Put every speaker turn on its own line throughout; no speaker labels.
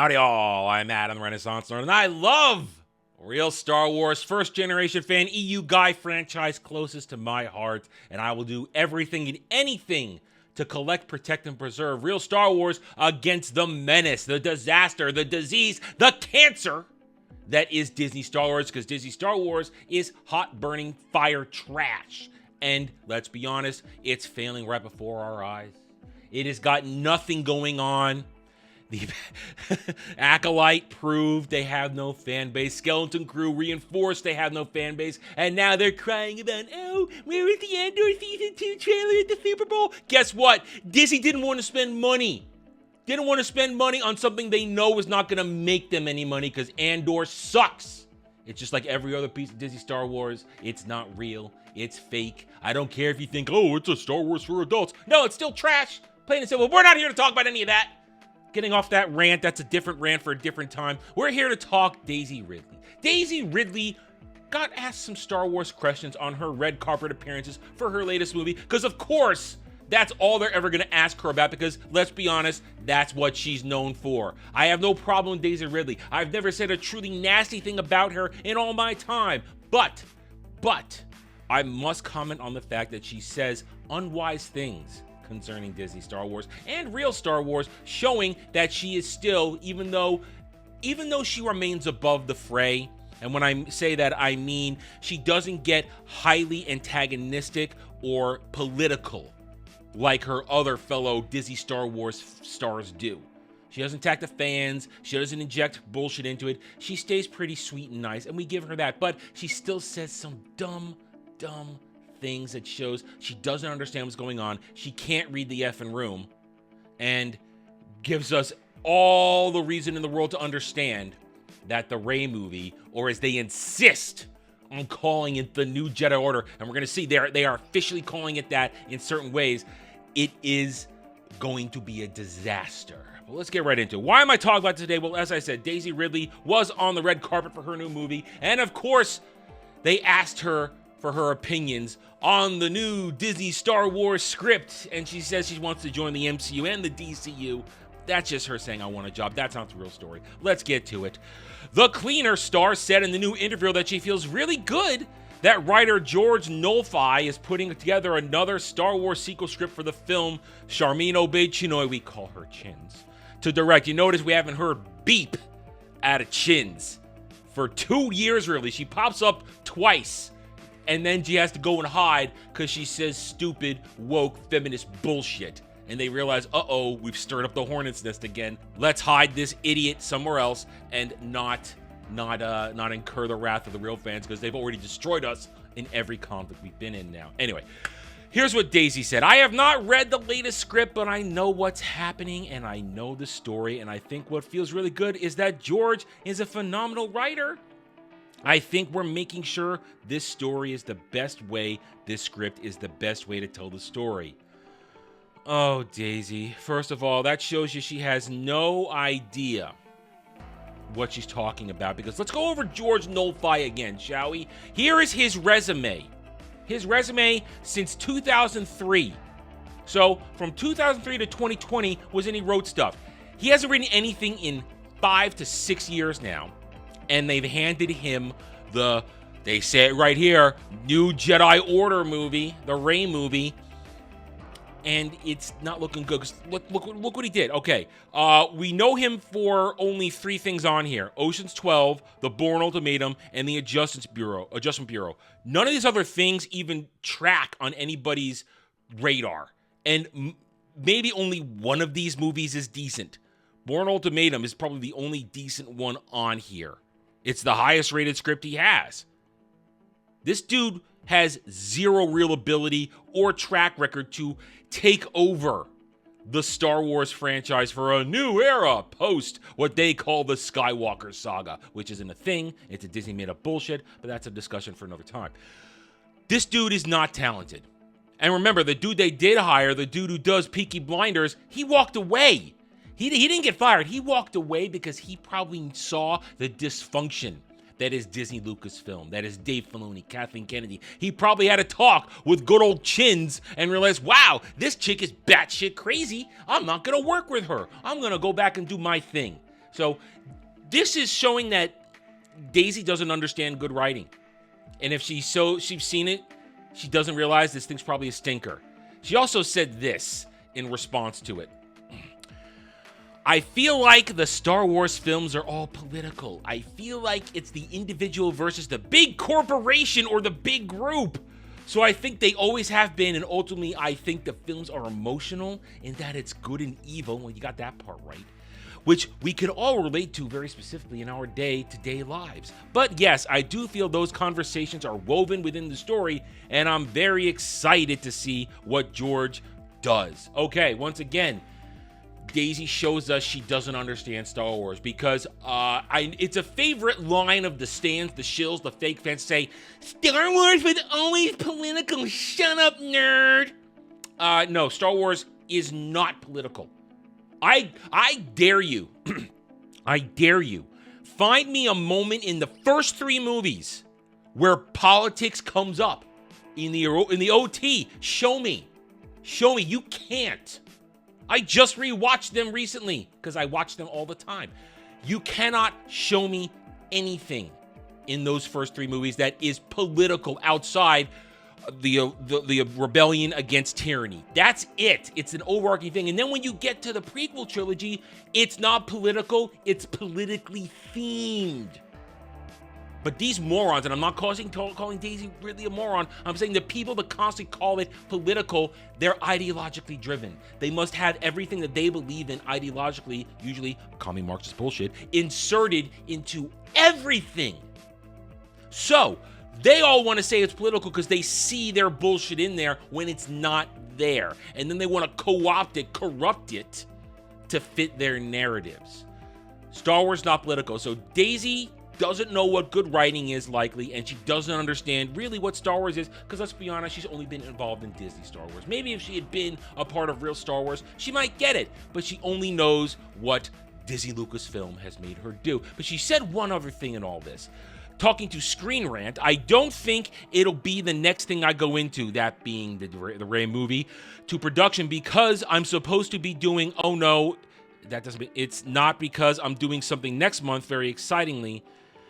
Howdy all, I'm Adam Renaissance Nerd, and I love real Star Wars, first generation fan, EU guy franchise closest to my heart, and I will do everything and anything to collect, protect, and preserve real Star Wars against the menace, the disaster, the disease, the cancer that is Disney Star Wars, because Disney Star Wars is hot, burning fire trash. And let's be honest, it's failing right before our eyes. It has got nothing going on. The Acolyte proved they have no fan base. Skeleton Crew reinforced they have no fan base. And now they're crying about, oh, where is the Andor Season 2 trailer at the Super Bowl? Guess what? Disney didn't want to spend money. Didn't want to spend money on something they know is not going to make them any money because Andor sucks. It's just like every other piece of Disney Star Wars. It's not real. It's fake. I don't care if you think, oh, it's a Star Wars for adults. No, it's still trash. Plain and simple. We're not here to talk about any of that. Getting off that rant, that's a different rant for a different time. We're here to talk Daisy Ridley. Daisy Ridley got asked some Star Wars questions on her red carpet appearances for her latest movie, because of course, that's all they're ever going to ask her about, because let's be honest, that's what she's known for. I have no problem with Daisy Ridley. I've never said a truly nasty thing about her in all my time. But, I must comment on the fact that she says unwise things concerning Disney Star Wars and real Star Wars, showing that she is still, even though she remains above the fray, and when I say that, I mean she doesn't get highly antagonistic or political like her other fellow Disney Star Wars stars do. She doesn't attack the fans. She doesn't inject bullshit into it. She stays pretty sweet and nice, and we give her that, but she still says some dumb things that shows she doesn't understand what's going on. She can't read the effing room, and gives us all the reason in the world to understand that the Rey movie, or as they insist on calling it, the New Jedi Order, and we're going to see they are officially calling it that in certain ways, it is going to be a disaster. But let's get right into it. Why am I talking about this today? Well, as I said, Daisy Ridley was on the red carpet for her new movie, and of course, they asked her for her opinions on the new Disney Star Wars script, and she says she wants to join the MCU and the DCU. That's just her saying, I want a job. That's not the real story. Let's get to it. The Cleaner star said in the new interview that she feels really good that writer George Nolfi is putting together another Star Wars sequel script for the film Charmin Obey-Chinoy, we call her Chins, to direct. You notice we haven't heard beep out of Chins for 2 years, really. She pops up twice, and then she has to go and hide because she says stupid, woke, feminist bullshit. And they realize, uh-oh, we've stirred up the hornet's nest again. Let's hide this idiot somewhere else and not incur the wrath of the real fans, because they've already destroyed us in every conflict we've been in now. Anyway, here's what Daisy said. I have not read the latest script, but I know what's happening and I know the story. And I think what feels really good is that George is a phenomenal writer. I think we're making sure this story is the best way, this script is the best way to tell the story. Oh, Daisy. First of all, that shows you she has no idea what she's talking about, because let's go over George Nolfi again, shall we? Here is his resume. His resume since 2003. So, from 2003 to 2020 was when he wrote stuff. He hasn't written anything in 5 to 6 years now. And they've handed him they say it right here, New Jedi Order movie, the Rey movie, and it's not looking good. 'Cause look what he did. Okay, we know him for only 3 things on here: Ocean's 12, The Bourne Ultimatum, and the Adjustment Bureau. None of these other things even track on anybody's radar, and maybe only one of these movies is decent. Bourne Ultimatum is probably the only decent one on here. It's the highest rated script he has. This dude has zero real ability or track record to take over the Star Wars franchise for a new era post what they call the Skywalker saga, which isn't a thing. It's a Disney made up bullshit, but that's a discussion for another time. This dude is not talented. And remember, the dude they did hire, the dude who does Peaky Blinders, he walked away. He didn't get fired. He walked away because he probably saw the dysfunction that is Disney Lucasfilm, that is Dave Filoni, Kathleen Kennedy. He probably had a talk with good old Chins and realized, wow, this chick is batshit crazy. I'm not going to work with her. I'm going to go back and do my thing. So this is showing that Daisy doesn't understand good writing. And if she's seen it, she doesn't realize this thing's probably a stinker. She also said this in response to it. I feel like the Star Wars films are all political. I feel like it's the individual versus the big corporation or the big group. So I think they always have been, and ultimately I think the films are emotional in that it's good and evil. Well, you got that part right. Which we could all relate to very specifically in our day-to-day lives. But yes, I do feel those conversations are woven within the story, and I'm very excited to see what George does. Okay, once again, Daisy shows us she doesn't understand Star Wars because it's a favorite line of the stands, the shills, the fake fans say, Star Wars was always political, shut up, nerd. No, Star Wars is not political. I dare you, I dare you, find me a moment in the first 3 movies where politics comes up in the OT. Show me, you can't. I just rewatched them recently because I watch them all the time. You cannot show me anything in those first 3 movies that is political outside the rebellion against tyranny. That's it. It's an overarching thing. And then when you get to the prequel trilogy, it's not political. It's politically themed. But these morons, and I'm not calling Daisy Ridley a moron, I'm saying the people that constantly call it political, they're ideologically driven. They must have everything that they believe in ideologically, usually commie Marxist bullshit, inserted into everything. So, they all want to say it's political because they see their bullshit in there when it's not there. And then they want to co-opt it, corrupt it to fit their narratives. Star Wars not political. So Daisy doesn't know what good writing is likely, and she doesn't understand really what Star Wars is, because let's be honest, she's only been involved in Disney Star Wars. Maybe if she had been a part of real Star Wars, she might get it, but she only knows what Disney Lucasfilm has made her do. But she said one other thing in all this. Talking to Screen Rant, I don't think it'll be the next thing I go into, that being the Rey movie, to production, because I'm supposed to be doing, oh no, that doesn't mean, it's not because I'm doing something next month, very excitingly.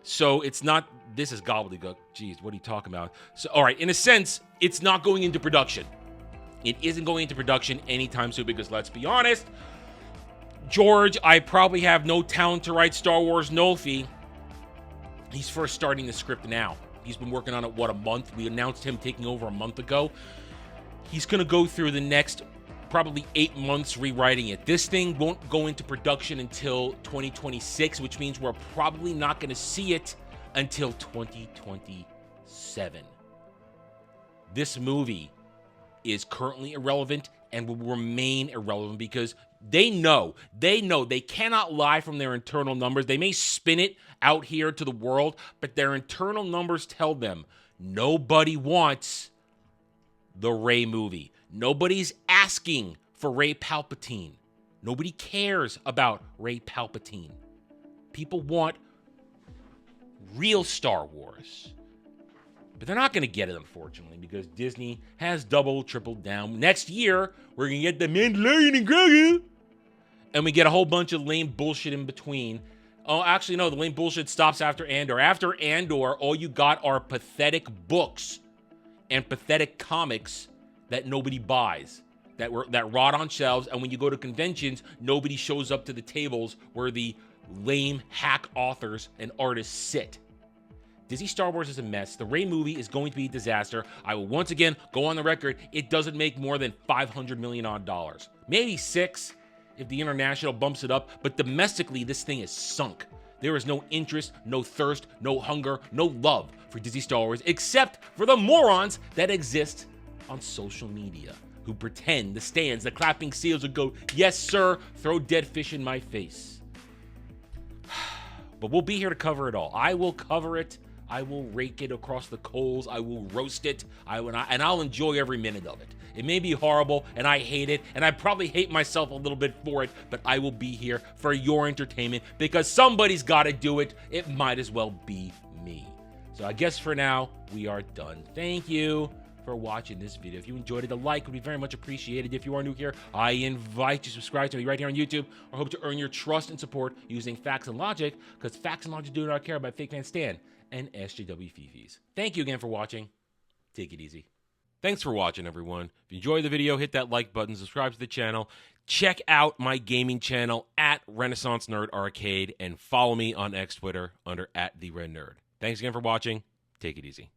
So it's not, this is gobbledygook. Jeez, what are you talking about? So, all right, in a sense, it's not going into production. It isn't going into production anytime soon because let's be honest, George, I probably have no talent to write Star Wars Nolfi. He's first starting the script now. He's been working on it, a month? We announced him taking over a month ago. He's going to go through the next probably 8 months rewriting it. This thing won't go into production until 2026, which means we're probably not going to see it until 2027. This movie is currently irrelevant and will remain irrelevant because they know they cannot lie from their internal numbers. They may spin it out here to the world, but their internal numbers tell them nobody wants the Rey movie. Nobody's asking for Rey Palpatine. Nobody cares about Rey Palpatine. People want real Star Wars. But they're not going to get it, unfortunately, because Disney has tripled down. Next year, we're going to get The Mandalorian and Grogu. And we get a whole bunch of lame bullshit in between. Oh, actually, no, the lame bullshit stops after Andor. After Andor, all you got are pathetic books and pathetic comics that nobody buys, that rot on shelves, and when you go to conventions, nobody shows up to the tables where the lame hack authors and artists sit. Disney Star Wars is a mess. The Rey movie is going to be a disaster. I will once again go on the record, it doesn't make more than $500 million odd dollars. Maybe $6 if the international bumps it up, but domestically, this thing is sunk. There is no interest, no thirst, no hunger, no love for Disney Star Wars, except for the morons that exist on social media, who pretend the stands, the clapping seals would go, yes, sir, throw dead fish in my face. But we'll be here to cover it all. I will cover it. I will rake it across the coals. I will roast it. And I'll enjoy every minute of it. It may be horrible, and I hate it, and I probably hate myself a little bit for it, but I will be here for your entertainment because somebody's got to do it. It might as well be me. So I guess for now, we are done. Thank you for watching this video. If you enjoyed it, a like would be very much appreciated. If you are new here, I invite you to subscribe to me right here on YouTube. I hope to earn your trust and support using facts and logic, because facts and logic do not care about Fake Fan Stan and SJW Fifis. Thank you again for watching. Take it easy. Thanks for watching, everyone. If you enjoyed the video, hit that like button, subscribe to the channel, check out my gaming channel at Renaissance Nerd Arcade, and follow me on X Twitter under @TheRedNerd. Thanks again for watching. Take it easy.